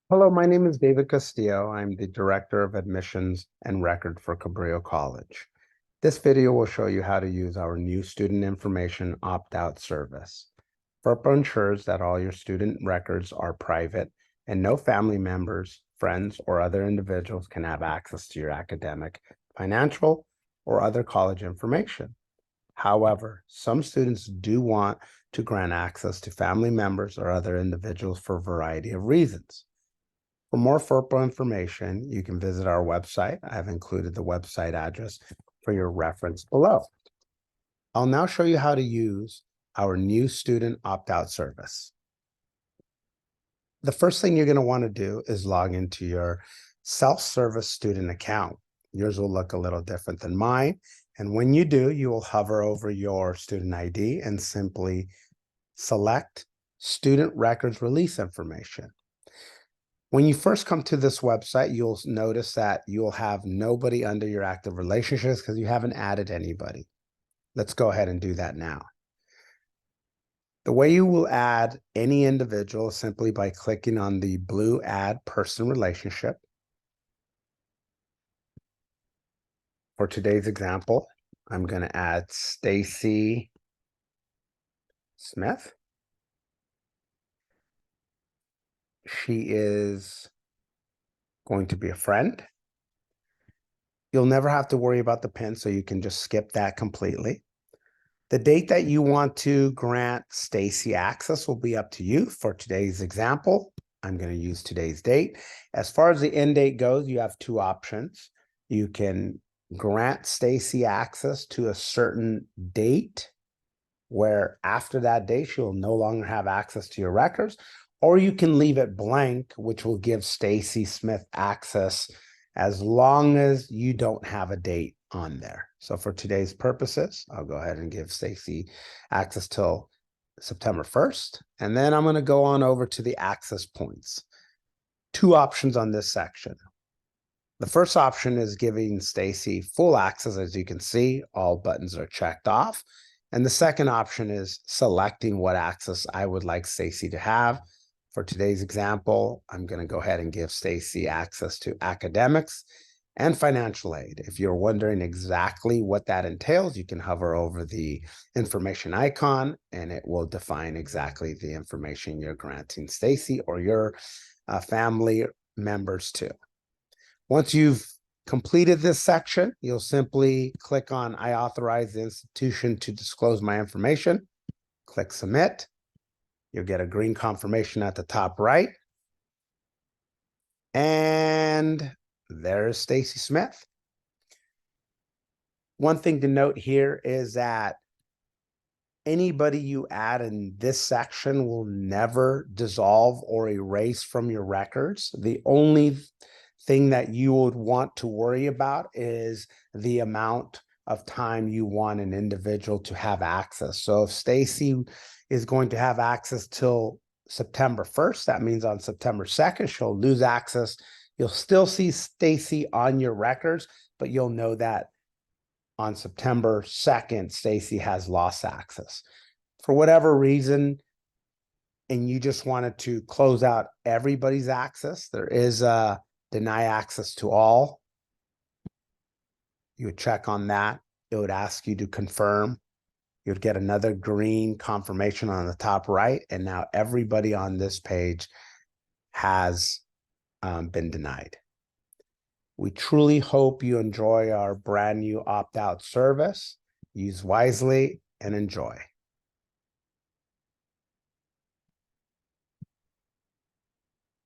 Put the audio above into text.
Hello, my name is David Castillo. I'm the Director of Admissions and Record for Cabrillo College. This video will show you how to use our new student information opt-out service. FERPA ensures that all your student records are private and no family members, friends, or other individuals can have access to your academic, financial, or other college information. However, some students do want to grant access to family members or other individuals for a variety of reasons. For more FERPA information, you can visit our website. I have included the website address for your reference below. I'll now show you how to use our new student opt-out service. The first thing you're going to want to do is log into your self-service student account. Yours will look a little different than mine. And when you do, you will hover over your student ID and simply select Student Records Release Information. When you first come to this website, you'll notice that you'll have nobody under your active relationships because you haven't added anybody. Let's go ahead and do that now. The way you will add any individual is simply by clicking on the blue Add Person Relationship. For today's example, I'm going to add Stacy Smith. She is going to be a friend. You'll never have to worry about the PIN, so you can just skip that completely. The date that you want to grant Stacy access will be up to you. For today's example, I'm going to use today's date. As far as the end date goes, you have two options. You can grant Stacy access to a certain date, where after that date, she'll no longer have access to your records, or you can leave it blank, which will give Stacy Smith access as long as you don't have a date on there. So for today's purposes, I'll go ahead and give Stacy access till September 1st. And then I'm going to go on over to the access points. Two options on this section. The first option is giving Stacy full access. As you can see, all buttons are checked off. And the second option is selecting what access I would like Stacy to have. For today's example, I'm going to go ahead and give Stacy access to academics and financial aid. If you're wondering exactly what that entails, you can hover over the information icon and it will define exactly the information you're granting Stacy or your family members to. Once you've completed this section, you'll simply click on I authorize the institution to disclose my information. Click submit. You'll get a green confirmation at the top right. And there's Stacy Smith. One thing to note here is that anybody you add in this section will never dissolve or erase from your records. The only thing that you would want to worry about is the amount of time you want an individual to have access. So if Stacy is going to have access till September 1st, that means on September 2nd, she'll lose access. You'll still see Stacy on your records, but you'll know that on September 2nd, Stacy has lost access. For whatever reason, and you just wanted to close out everybody's access, there is a deny access to all. You would check on that. It would ask you to confirm. You'd get another green confirmation on the top right. And now everybody on this page has been denied. We truly hope you enjoy our brand new opt-out service. Use wisely and enjoy.